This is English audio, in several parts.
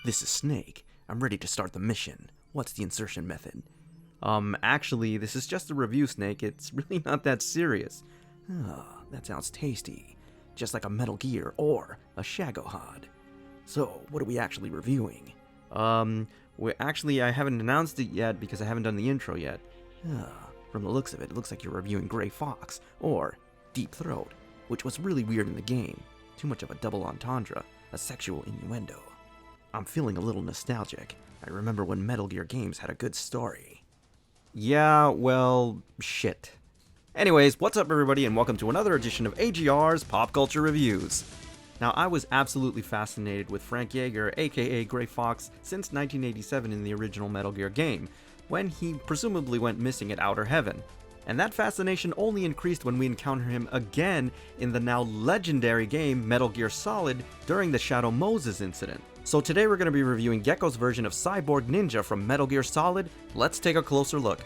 This is Snake. I'm ready to start the mission. What's the insertion method? Actually, this is just a review, Snake. It's really not that serious. That sounds tasty. Just like a Metal Gear or a Shagohod. So, what are we actually reviewing? I haven't announced it yet because I haven't done the intro yet. From the looks of it, it looks like you're reviewing Gray Fox, or Deep Throat, which was really weird in the game. Too much of a double entendre, a sexual innuendo. I'm feeling a little nostalgic. I remember when Metal Gear games had a good story. Yeah, well, shit. Anyways, what's up everybody and welcome to another edition of AGR's Pop Culture Reviews. Now, I was absolutely fascinated with Frank Jaeger, aka Gray Fox, since 1987 in the original Metal Gear game, when he presumably went missing at Outer Heaven. And that fascination only increased when we encounter him again in the now legendary game Metal Gear Solid during the Shadow Moses incident. So today we're going to be reviewing Gecco's version of Cyborg Ninja from Metal Gear Solid. Let's take a closer look.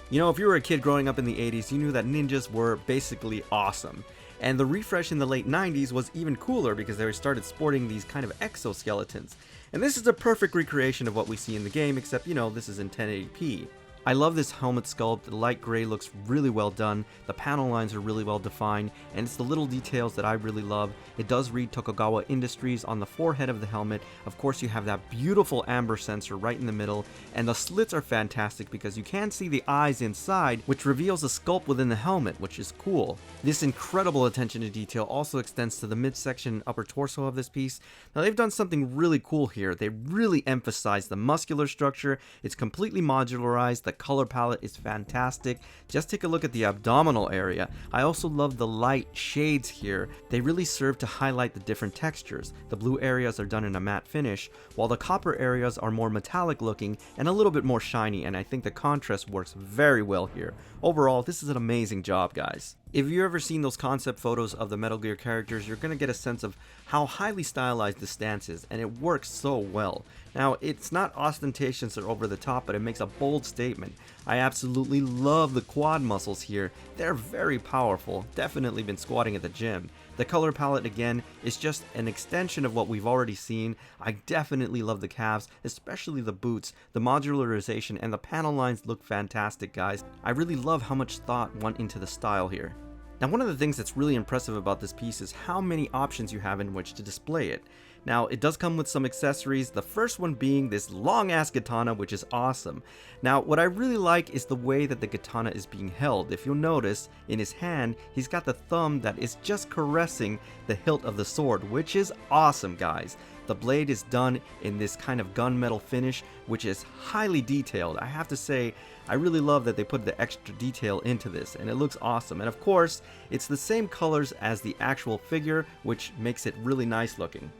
You know, if you were a kid growing up in the 80s, you knew that ninjas were basically awesome. And the refresh in the late 90s was even cooler because they started sporting these kind of exoskeletons. And this is a perfect recreation of what we see in the game, except, you know, this is in 1080p. I love this helmet sculpt. The light gray looks really well done, the panel lines are really well defined, and it's the little details that I really love. It does read Tokugawa Industries on the forehead of the helmet. Of course, you have that beautiful amber sensor right in the middle, and the slits are fantastic because you can see the eyes inside, which reveals a sculpt within the helmet, which is cool. This incredible attention to detail also extends to the midsection and upper torso of this piece. Now, they've done something really cool here. They really emphasize the muscular structure. It's completely modularized. The color palette is fantastic. Just take a look at the abdominal area. I also love the light shades here. They really serve to highlight the different textures. The blue areas are done in a matte finish, while the copper areas are more metallic looking and a little bit more shiny, and I think the contrast works very well here. Overall, this is an amazing job, guys. If you've ever seen those concept photos of the Metal Gear characters, you're going to get a sense of how highly stylized the stance is, and it works so well. Now, it's not ostentatious or over the top, but it makes a bold statement. I absolutely love the quad muscles here. They're very powerful, definitely been squatting at the gym. The color palette, again, is just an extension of what we've already seen. I definitely love the calves, especially the boots. The modularization and the panel lines look fantastic, guys. I really love how much thought went into the style here. Now, one of the things that's really impressive about this piece is how many options you have in which to display it. Now, it does come with some accessories, the first one being this long-ass katana, which is awesome. Now, what I really like is the way that the katana is being held. If you'll notice, in his hand, he's got the thumb that is just caressing the hilt of the sword, which is awesome, guys. The blade is done in this kind of gunmetal finish, which is highly detailed. I have to say, I really love that they put the extra detail into this, and it looks awesome. And of course, it's the same colors as the actual figure, which makes it really nice looking.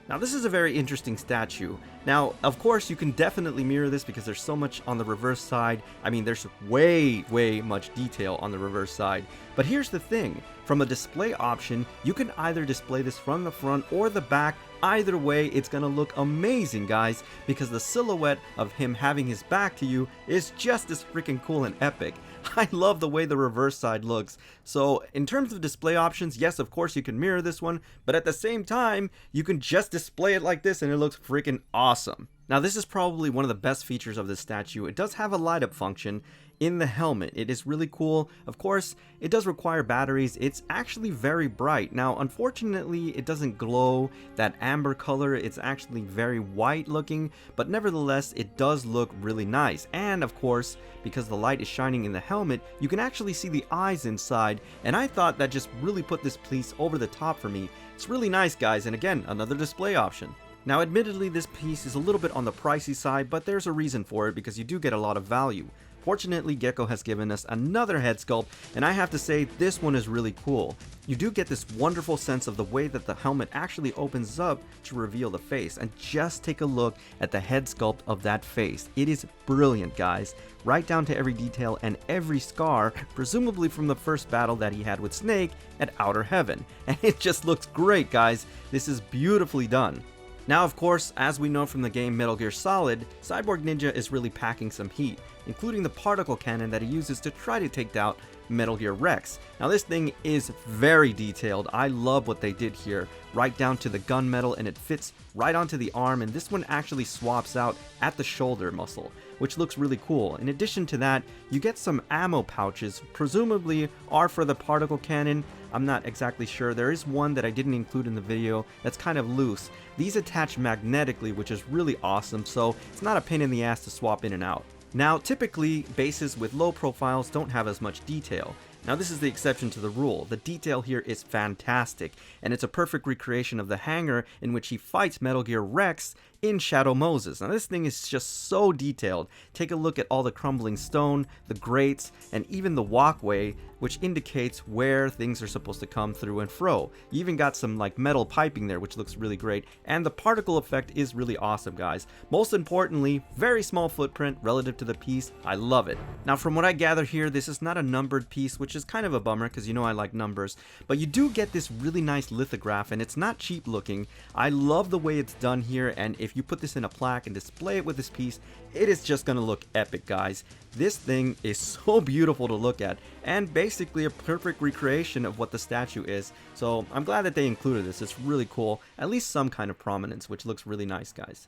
Now, this is a very interesting statue. Now, of course, you can definitely mirror this because there's so much on the reverse side. I mean, there's way much detail on the reverse side. But here's the thing. From a display option, you can either display this from the front or the back. Either way, it's gonna look amazing, guys, because the silhouette of him having his back to you is just as freaking cool and epic. I love the way the reverse side looks. So in terms of display options, yes, of course you can mirror this one, but at the same time, you can just display it like this and it looks freaking awesome. Now, this is probably one of the best features of this statue. It does have a light up function in the helmet. It is really cool. Of course, it does require batteries. It's actually very bright. Now, unfortunately, it doesn't glow that amber color. It's actually very white looking, but nevertheless, it does look really nice. And of course, because the light is shining in the helmet, you can actually see the eyes inside, and I thought that just really put this piece over the top for me. It's really nice, guys, and again, another display option. Now, admittedly, this piece is a little bit on the pricey side, but there's a reason for it because you do get a lot of value. Fortunately, Gecco has given us another head sculpt, and I have to say, this one is really cool. You do get this wonderful sense of the way that the helmet actually opens up to reveal the face, and just take a look at the head sculpt of that face. It is brilliant, guys. Right down to every detail and every scar, presumably from the first battle that he had with Snake at Outer Heaven. And it just looks great, guys. This is beautifully done. Now, of course, as we know from the game Metal Gear Solid, Cyborg Ninja is really packing some heat, including the particle cannon that he uses to try to take out Metal Gear Rex. Now, this thing is very detailed. I love what they did here, right down to the gunmetal, and it fits right onto the arm, and this one actually swaps out at the shoulder muscle, which looks really cool. In addition to that, you get some ammo pouches, presumably are for the particle cannon. I'm not exactly sure. There is one that I didn't include in the video that's kind of loose. These attach magnetically, which is really awesome, so it's not a pain in the ass to swap in and out. Now, typically, bases with low profiles don't have as much detail. Now, this is the exception to the rule. The detail here is fantastic, and it's a perfect recreation of the hangar in which he fights Metal Gear Rex in Shadow Moses. Now, this thing is just so detailed. Take a look at all the crumbling stone, the grates, and even the walkway, which indicates where things are supposed to come through and fro. You even got some like metal piping there, which looks really great, and the particle effect is really awesome, guys. Most importantly, very small footprint relative to the piece. I love it. Now, from what I gather here, this is not a numbered piece, which is kind of a bummer because you know I like numbers, but you do get this really nice lithograph, and it's not cheap looking. I love the way it's done here, and if you put this in a plaque and display it with this piece, it is just gonna look epic, guys. This thing is so beautiful to look at, and basically a perfect recreation of what the statue is. So I'm glad that they included this. It's really cool. At least some kind of prominence, which looks really nice, guys.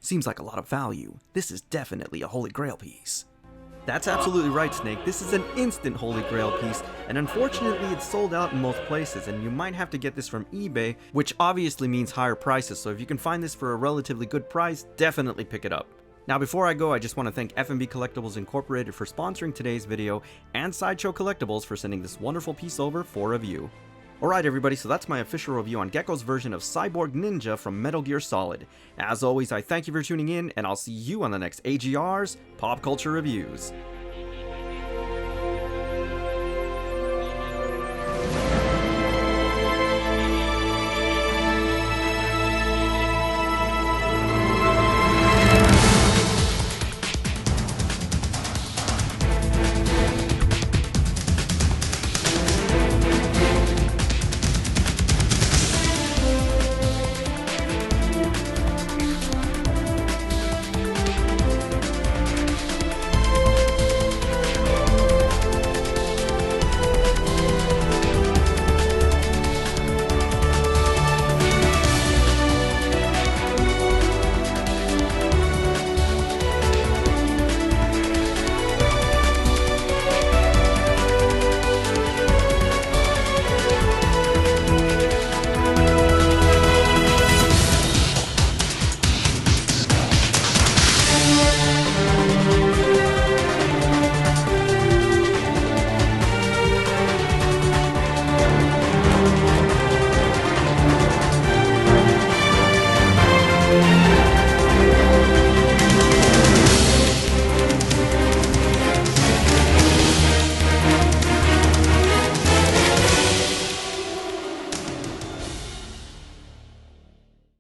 Seems like a lot of value. This is definitely a Holy Grail piece. That's absolutely right, Snake. This is an instant Holy Grail piece, and unfortunately it's sold out in most places, and you might have to get this from eBay, which obviously means higher prices, so if you can find this for a relatively good price, definitely pick it up. Now, before I go, I just want to thank F&B Collectibles Incorporated for sponsoring today's video, and Sideshow Collectibles for sending this wonderful piece over for review. Alright everybody, so that's my official review on Gecco's version of Cyborg Ninja from Metal Gear Solid. As always, I thank you for tuning in, and I'll see you on the next AGR's Pop Culture Reviews.